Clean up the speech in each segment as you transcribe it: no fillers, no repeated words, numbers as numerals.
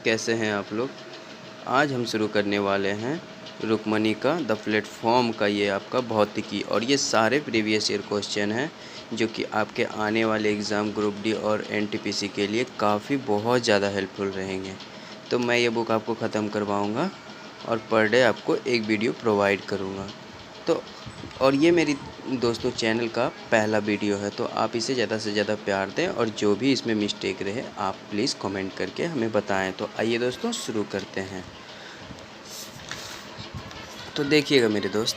कैसे हैं आप लोग। आज हम शुरू करने वाले हैं रुक्मणी का द प्लेटफॉर्म का ये आपका भौतिकी, और ये सारे प्रीवियस ईयर क्वेश्चन हैं जो कि आपके आने वाले एग्ज़ाम ग्रुप डी और एनटीपीसी के लिए काफ़ी बहुत ज़्यादा हेल्पफुल रहेंगे। तो मैं ये बुक आपको ख़त्म करवाऊँगा और पर डे आपको एक वीडियो प्रोवाइड करूँगा। तो और ये मेरी दोस्तों चैनल का पहला वीडियो है, तो आप इसे ज़्यादा से ज़्यादा प्यार दें और जो भी इसमें मिस्टेक रहे आप प्लीज़ कमेंट करके हमें बताएं। तो आइए दोस्तों शुरू करते हैं। तो देखिएगा मेरे दोस्त,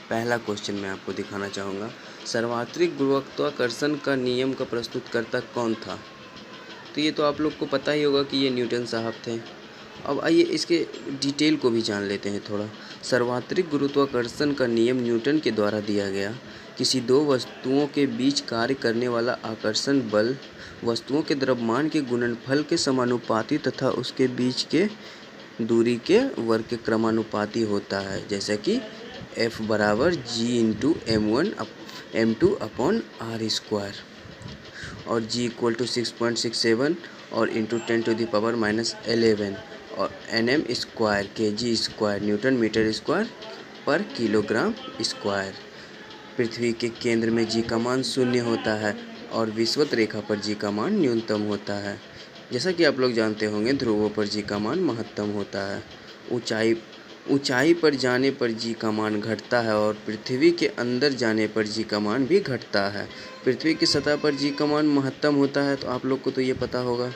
पहला क्वेश्चन मैं आपको दिखाना चाहूँगा। सर्वात्रिक गुरुत्वाकर्षण का नियम का प्रस्तुतकर्ता कौन था? तो ये तो आप लोग को पता ही होगा कि ये न्यूटन साहब थे। अब आइए इसके डिटेल को भी जान लेते हैं थोड़ा। सर्वात्रिक गुरुत्वाकर्षण का नियम न्यूटन के द्वारा दिया गया। किसी दो वस्तुओं के बीच कार्य करने वाला आकर्षण बल वस्तुओं के द्रव्यमान के गुणनफल के समानुपाती तथा उसके बीच के दूरी के वर्ग के क्रमानुपाती होता है, जैसे कि F बराबर G/m2 अपॉन r स्क्वायर और G इक्वल टू 6.67 और इंटू 10⁻11 और Nm square kg square newton metre square पर किलोग्राम स्क्वायर। पृथ्वी के केंद्र में G का मान 0 होता है और विषुवत रेखा पर G का मान न्यूनतम होता है। जैसा कि आप लोग जानते होंगे ध्रुवों पर G का मान महत्तम होता है। ऊंचाई पर जाने पर G का मान घटता है और पृथ्वी के अंदर जाने पर G का मान भी घटता है। पृथ्वी की सतह पर G का मान महत्तम होता है, तो आप लोग को तो ये पता होगा।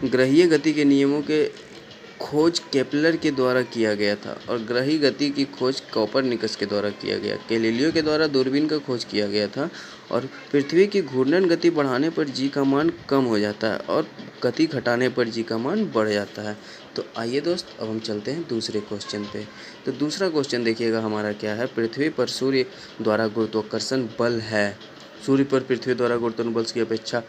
ग्रहीय गति के नियमों के खोज केपलर के द्वारा किया गया था और ग्रहीय गति की खोज कोपरनिकस के द्वारा किया गया। गैलीलियो के द्वारा दूरबीन का खोज किया गया था और पृथ्वी की घूर्णन गति बढ़ाने पर G का मान कम हो जाता है और गति घटाने पर G का मान बढ़ जाता है। तो आइए दोस्त, अब हम चलते हैं दूसरे क्वेश्चन पे। तो दूसरा क्वेश्चन देखिएगा हमारा क्या है। पृथ्वी पर सूर्य द्वारा गुरुत्वाकर्षण बल है। सूर्य पर पृथ्वी द्वारा गुरुत्वाकर्षण बल की अपेक्षा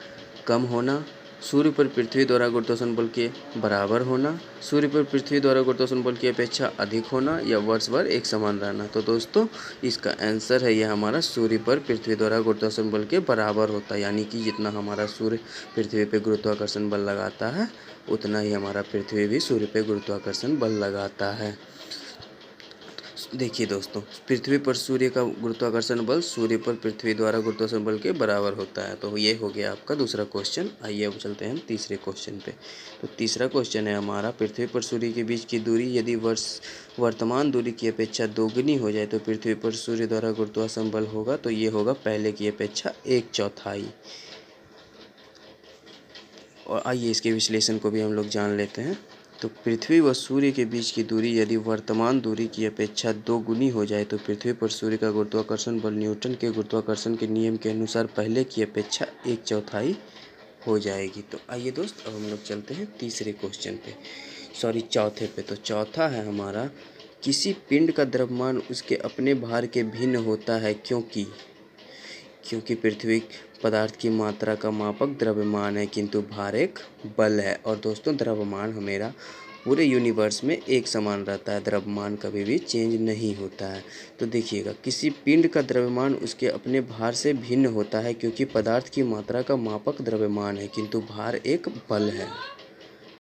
कम होना, सूर्य पर पृथ्वी द्वारा गुरुत्वाकर्षण बल के बराबर होना, सूर्य पर पृथ्वी द्वारा गुरुत्वाकर्षण बल की अपेक्षा अधिक होना या वर्ष भर एक समान रहना। तो दोस्तों इसका आंसर है यह हमारा सूर्य पर पृथ्वी द्वारा गुरुत्वाकर्षण बल के बराबर होता है, यानी कि जितना हमारा सूर्य पृथ्वी पर गुरुत्वाकर्षण बल लगाता है उतना ही हमारा पृथ्वी भी सूर्य पर गुरुत्वाकर्षण बल लगाता है। देखिए दोस्तों, पृथ्वी पर सूर्य का गुरुत्वाकर्षण बल सूर्य पर पृथ्वी द्वारा गुरुत्वाकर्षण बल के बराबर होता है। तो ये हो गया आपका दूसरा क्वेश्चन। आइए अब चलते हैं हम तीसरे क्वेश्चन पे। तो तीसरा क्वेश्चन है हमारा, पृथ्वी पर सूर्य के बीच की दूरी यदि वर्तमान दूरी की अपेक्षा दोगुनी हो जाए तो पृथ्वी पर सूर्य द्वारा गुरुत्वाकर्षण बल होगा। तो ये होगा पहले की अपेक्षा 1/4। और आइए इसके विश्लेषण को भी हम लोग जान लेते हैं। तो पृथ्वी व सूर्य के बीच की दूरी यदि वर्तमान दूरी की अपेक्षा 2 गुनी हो जाए तो पृथ्वी पर सूर्य का गुरुत्वाकर्षण बल न्यूटन के गुरुत्वाकर्षण के नियम के अनुसार पहले की अपेक्षा 1/4 हो जाएगी। तो आइए दोस्त, अब हम लोग चलते हैं तीसरे क्वेश्चन पे, चौथे पे। तो चौथा है हमारा, किसी पिंड का द्रव्यमान उसके अपने भार के भिन्न होता है क्योंकि पृथ्वी पदार्थ की मात्रा का मापक द्रव्यमान है किंतु भार एक बल है। और दोस्तों द्रव्यमान हमेरा पूरे यूनिवर्स में एक समान रहता है, द्रव्यमान कभी भी चेंज नहीं होता है। तो देखिएगा, किसी पिंड का द्रव्यमान उसके अपने भार से भिन्न होता है क्योंकि पदार्थ की मात्रा का मापक द्रव्यमान है किंतु भार एक बल है।